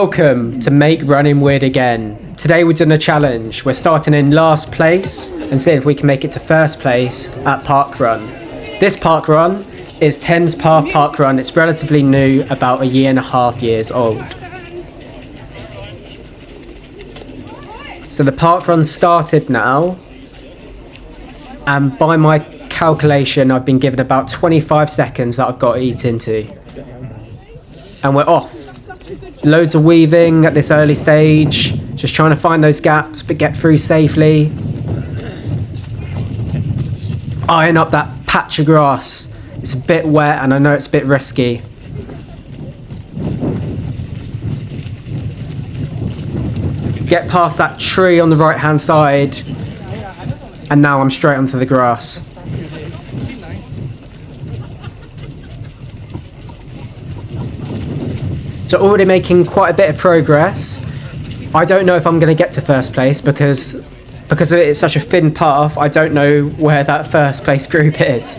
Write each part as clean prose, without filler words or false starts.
Welcome to Make Running Weird Again. Today we're doing a challenge. We're starting in last place and seeing if we can make it to first place at PARKRUN. This PARKRUN is Thames Path PARKRUN. It's relatively new, about 1.5 years old. So the PARKRUN started now, and by my calculation I've been given about 25 seconds that I've got to eat into. And we're off. Loads of weaving at this early stage, just trying to find those gaps but get through safely. Eyeing up that patch of grass. It's a bit wet and I know it's a bit risky. Get past that tree on the right hand side and now I'm straight onto the grass. So already making quite a bit of progress. I don't know if I'm going to get to first place because it's such a thin path. I don't know where that first place group is.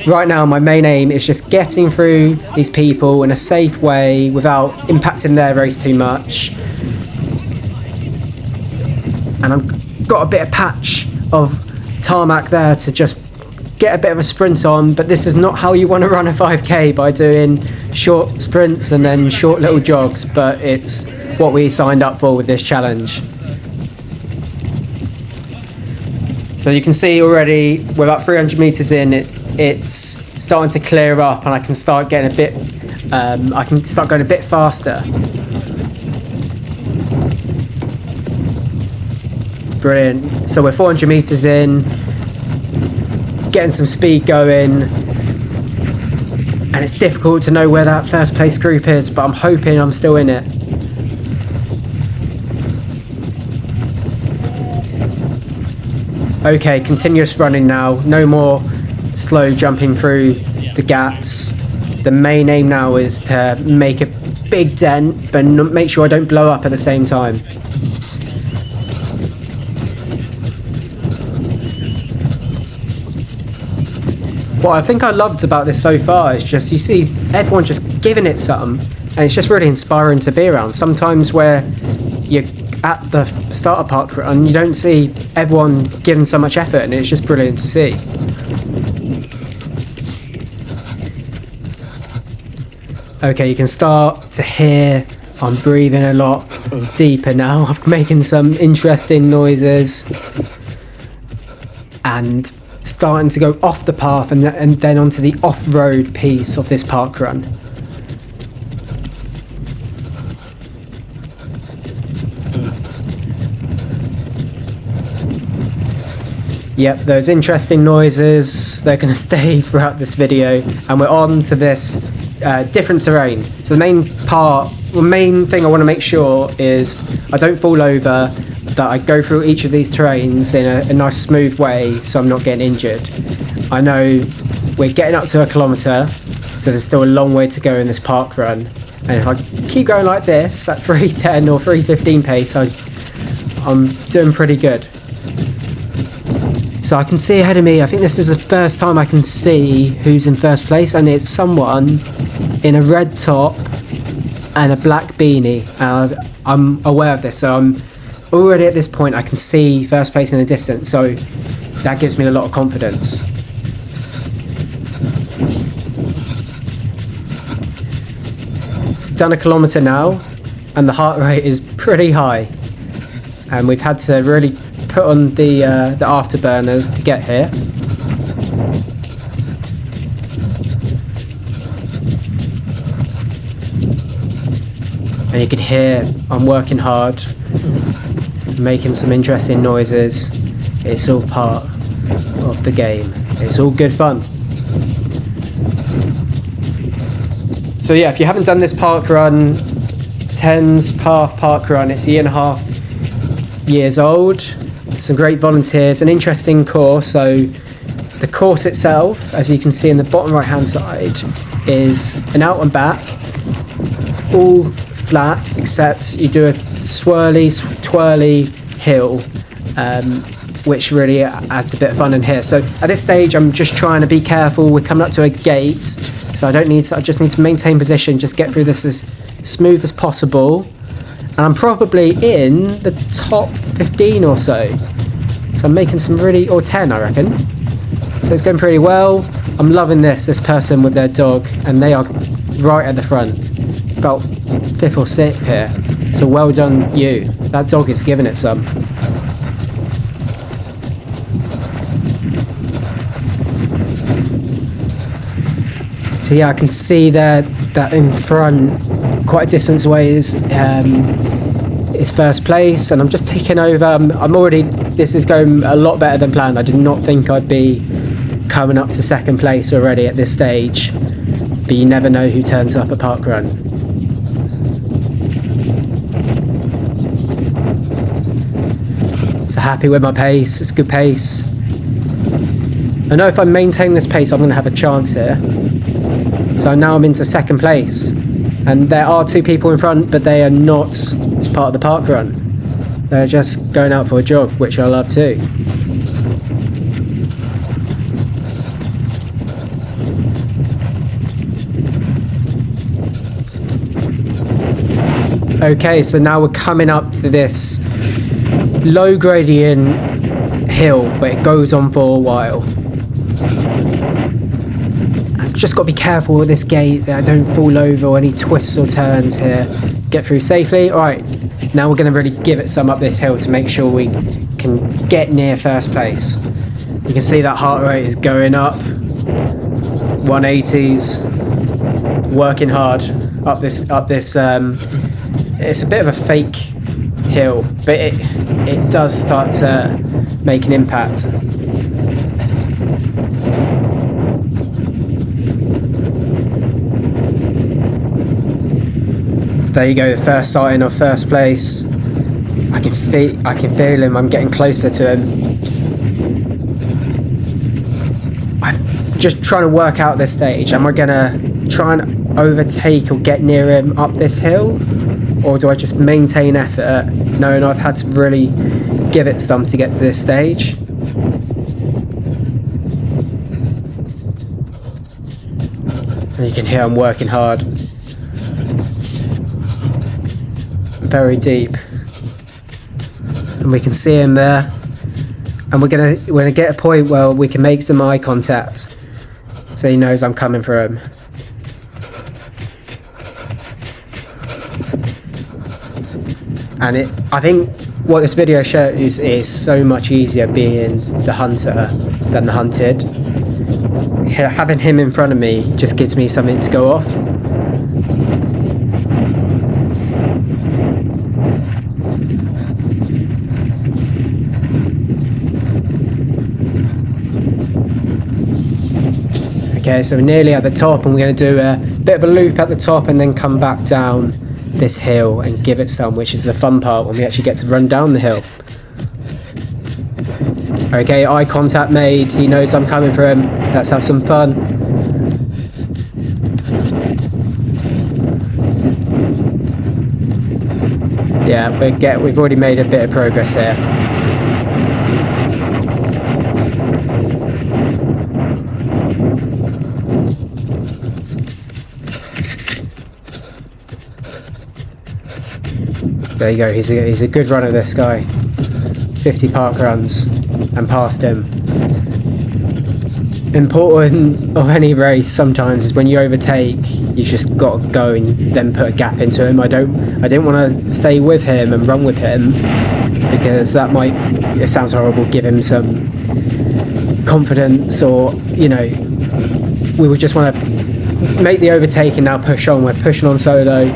Right now my main aim is just getting through these people in a safe way without impacting their race too much. And I've got a bit of patch of tarmac there to just get a bit of a sprint on, but this is not how you want to run a 5k, by doing short sprints and then short little jogs, but it's what we signed up for with this challenge. So you can see already we're about 300 meters in, it's starting to clear up and I can start getting a bit I can start going a bit faster. Brilliant. So we're 400 meters in, getting some speed going, and it's difficult to know where that first place group is, but I'm hoping I'm still in it. Okay, continuous running now, no more slow jumping through the gaps. The main aim now is to make a big dent but make sure I don't blow up at the same time. What I think I loved about this so far is just you see everyone just giving it something, and it's just really inspiring to be around. Sometimes where you're at the start of PARKRUN, you don't see everyone giving so much effort, and it's just brilliant to see. Okay, you can start to hear I'm breathing a lot deeper now. I'm making some interesting noises and starting to go off the path and then onto the off-road piece of this PARKRUN. Yep, those interesting noises, they're going to stay throughout this video, and we're on to this different terrain. So the main thing I want to make sure is I don't fall over, that I go through each of these terrains in a nice smooth way so I'm not getting injured. I know we're getting up to 1 kilometre, so there's still a long way to go in this PARKRUN, and if I keep going like this at 3:10 or 3:15 pace, I'm doing pretty good. So I can see ahead of me, I think this is the first time I can see who's in first place, and it's someone in a red top and a black beanie. I'm aware of this, so I'm already at this point I can see first place in the distance, so that gives me a lot of confidence. It's done 1 kilometre now and the heart rate is pretty high, and we've had to really put on the afterburners to get here. And you can hear I'm working hard, making some interesting noises. It's all part of the game. It's all good fun. So yeah, if you haven't done this PARKRUN, Thames Path PARKRUN, it's 1.5 years old. Some great volunteers, an interesting course. So the course itself, as you can see in the bottom right hand side, is an out and back, all flat, except you do a swirly, twirly hill, which really adds a bit of fun in here. So at this stage I'm just trying to be careful. We're coming up to a gate, so I just need to maintain position, just get through this as smooth as possible. and I'm probably in the top 15 or so. So I'm making some really, or 10 I reckon. So it's going pretty well. I'm loving this person with their dog, and they are right at the front, about 5th or 6th here. So well done you. That dog is giving it some. So yeah, I can see there that in front, quite a distance away, is first place, and I'm just taking over. This is going a lot better than planned. I did not think I'd be coming up to second place already at this stage, but you never know who turns up at PARKRUN. So happy with my pace. It's good pace. I know if I maintain this pace, I'm going to have a chance here. So now I'm into second place, and there are 2 people in front, but they are not part of the PARKRUN. They're just going out for a jog, which I love too. Okay, so now we're coming up to this low gradient hill, but it goes on for a while. I've just got to be careful with this gate that I don't fall over or any twists or turns here. Get through safely. Alright, now we're going to really give it some up this hill to make sure we can get near first place. You can see that heart rate is going up. 180s. Working hard up this it's a bit of a fake hill, but it does start to make an impact. So there you go, the first sighting of first place. I can feel him. I'm getting closer to him. I'm just trying to work out this stage. Am I gonna try and overtake or get near him up this hill? Or do I just maintain effort, knowing I've had to really give it some to get to this stage? And you can hear I'm working hard. Very deep. And we can see him there. And we're gonna get a point where we can make some eye contact, so he knows I'm coming for him. And I think what this video shows is so much easier being the hunter than the hunted. Having him in front of me just gives me something to go off. Okay, so we're nearly at the top, and we're going to do a bit of a loop at the top and then come back down this hill and give it some, which is the fun part when we actually get to run down the hill. Okay, eye contact made. He knows I'm coming for him. Let's have some fun. Yeah, we've already made a bit of progress here. There you go, he's a good runner, this guy. 50 park runs and passed him. Important of any race sometimes is when you overtake, you just got to go and then put a gap into him. I didn't want to stay with him and run with him, because that might, it sounds horrible, give him some confidence, or, you know, we would just want to make the overtake and now push on. We're pushing on solo.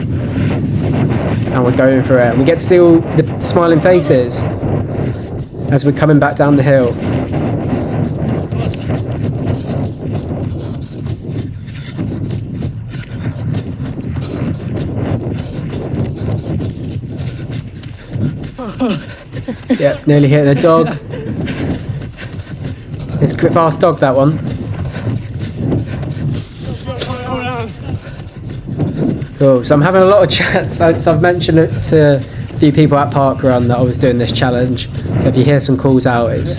And we're going for it. We get to see all the smiling faces as we're coming back down the hill. Yep, nearly hit the dog. It's a fast dog, that one. Cool, so I'm having a lot of chats. So I've mentioned it to a few people at PARKRUN that I was doing this challenge. So if you hear some calls out, it's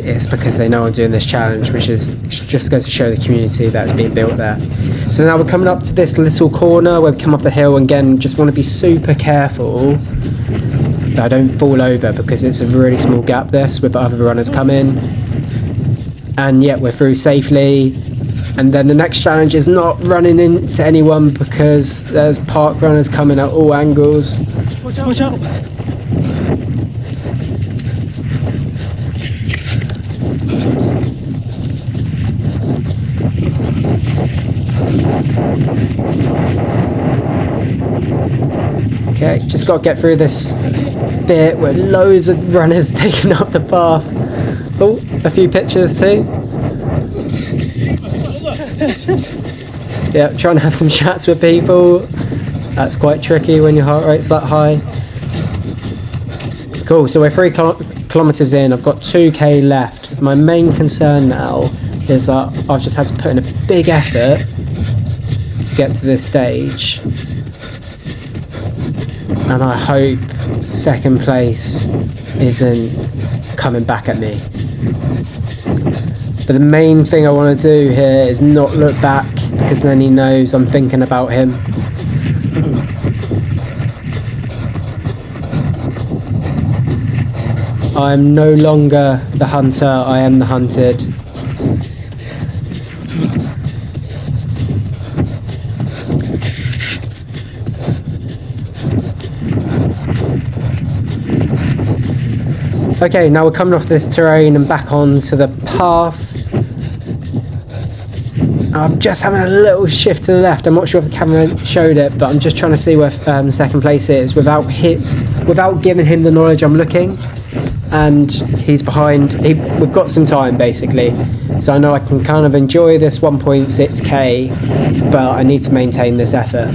it's because they know I'm doing this challenge, which just goes to show the community that's being built there. So now we're coming up to this little corner where we come off the hill, and again, just want to be super careful that I don't fall over, because it's a really small gap this with other runners coming. And yet we're through safely. And then the next challenge is not running into anyone, because there's park runners coming at all angles. Watch out, watch out. Okay, just got to get through this bit where loads of runners taking up the path. Oh, a few pictures too. Yeah, trying to have some chats with people. That's quite tricky when your heart rate's that high. Cool, so we're 3 kilometers in. I've got 2k left. My main concern now is that I've just had to put in a big effort to get to this stage. And I hope second place isn't coming back at me. But the main thing I want to do here is not look back, because then he knows I'm thinking about him. I'm no longer the hunter, I am the hunted. Okay, now we're coming off this terrain and back onto the path. I'm just having a little shift to the left. I'm not sure if the camera showed it, but I'm just trying to see where second place is without giving him the knowledge I'm looking. And he's behind. We've got some time basically, so I know I can kind of enjoy this 1.6k, but I need to maintain this effort.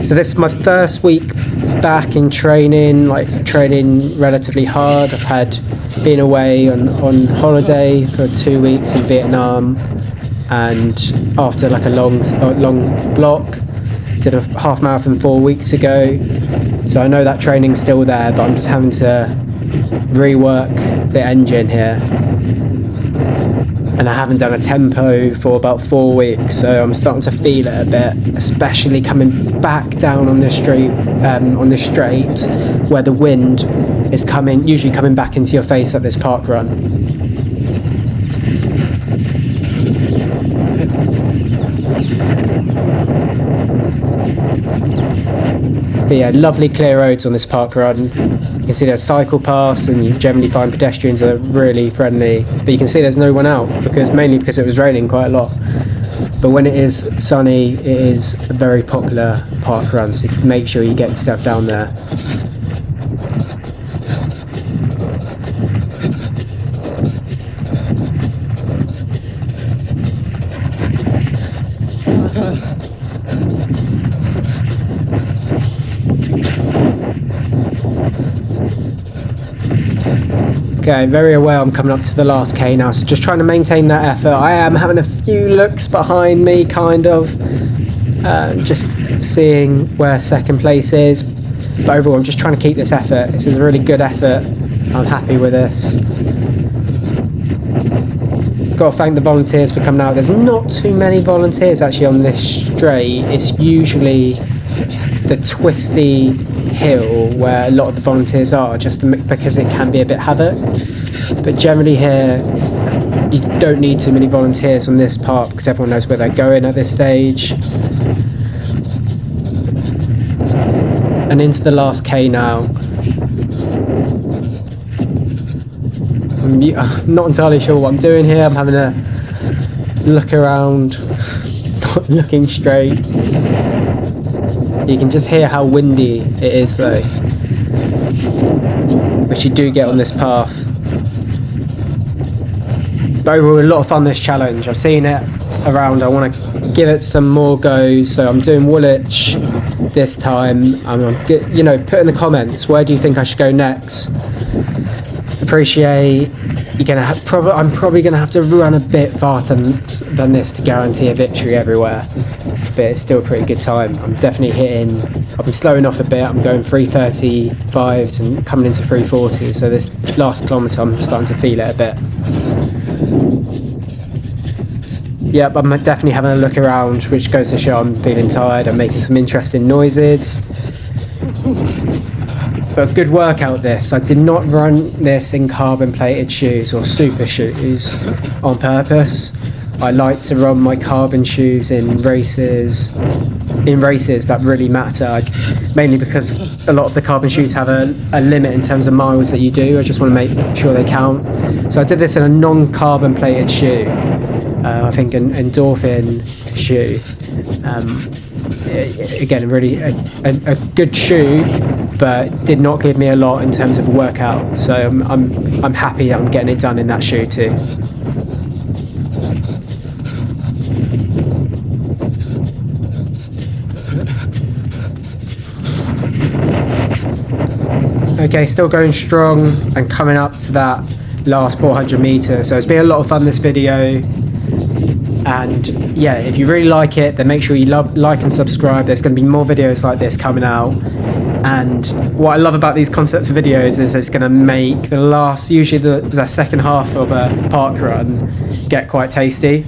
So this is my first week back in training, like training relatively hard. I've been away on holiday for 2 weeks in Vietnam, and after like a long block, did a half marathon 4 weeks ago. So I know that training's still there, but I'm just having to rework the engine here. And I haven't done a tempo for about 4 weeks, so I'm starting to feel it a bit, especially coming back down on this straight, where the wind is usually coming back into your face at this park run. But yeah, lovely clear roads on this park run. You can see there's cycle paths, and you generally find pedestrians are really friendly. But you can see there's no one out, mainly because it was raining quite a lot. But when it is sunny, it is a very popular park run, so make sure you get yourself down there. Okay, very aware I'm coming up to the last K now, so just trying to maintain that effort. I am having a few looks behind me, kind of, just seeing where second place is. But overall, I'm just trying to keep this effort. This is a really good effort. I'm happy with this. Got to thank the volunteers for coming out. There's not too many volunteers actually on this straight. It's usually the twisty hill where a lot of the volunteers are, just because it can be a bit havoc. But generally here, you don't need too many volunteers on this part, because everyone knows where they're going at this stage. And into the last K now. I'm not entirely sure what I'm doing here. I'm having a look around, not looking straight. You can just hear how windy it is though, which you do get on this path. But overall, a lot of fun this challenge. I've seen it around. I want to give it some more goes, so I'm doing Woolwich this time. Put in the comments, where do you think I should go next? Appreciate I'm probably gonna have to run a bit faster than this to guarantee a victory everywhere, but it's still a pretty good time. I'm definitely hitting. I'm slowing off a bit. I'm going 3:35s and coming into 3:40. So this last kilometre, I'm starting to feel it a bit. Yep, I'm definitely having a look around, which goes to show I'm feeling tired. I'm making some interesting noises. But a good workout this. I did not run this in carbon plated shoes or super shoes on purpose. I like to run my carbon shoes in races that really matter, mainly because a lot of the carbon shoes have a limit in terms of miles that you do. I just want to make sure they count. So I did this in a non-carbon plated shoe. I think an endorphin shoe. Again, really a good shoe, but did not give me a lot in terms of a workout. So I'm happy I'm getting it done in that shoe too. Okay, still going strong and coming up to that last 400 meters. So it's been a lot of fun, this video. And yeah, if you really like it, then make sure you like and subscribe. There's going to be more videos like this coming out. And what I love about these concepts of videos is it's going to make usually the second half of a park run get quite tasty.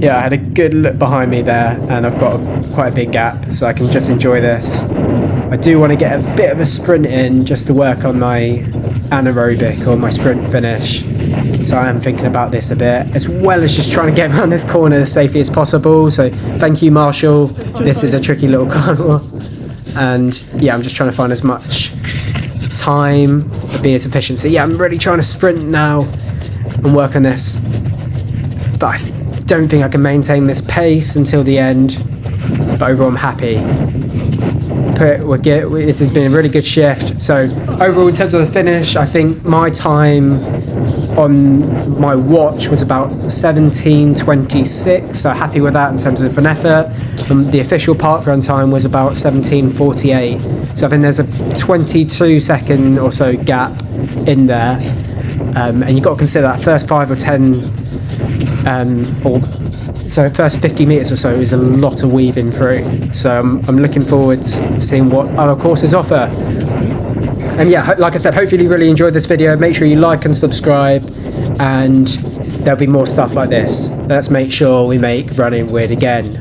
Yeah, I had a good look behind me there, and I've got quite a big gap, so I can just enjoy this. I do want to get a bit of a sprint in just to work on my anaerobic or my sprint finish, so I am thinking about this a bit, as well as just trying to get around this corner as safely as possible. So thank you, Marshall. This is a tricky little corner, and yeah, I'm just trying to find as much time but be as efficient. So yeah, I'm really trying to sprint now and work on this, but I don't think I can maintain this pace until the end, but overall I'm happy. This has been a really good shift. So overall, in terms of the finish, I think my time on my watch was about 17:26, so happy with that in terms of an effort. The official parkrun time was about 17:48, so I think there's a 22-second or so gap in there, and you've got to consider that first 5 or 10 so first 50 meters or so is a lot of weaving through. So I'm looking forward to seeing what other courses offer. And yeah, like I said, hopefully you really enjoyed this video. Make sure you like and subscribe, and there'll be more stuff like this. Let's make sure we make running weird again.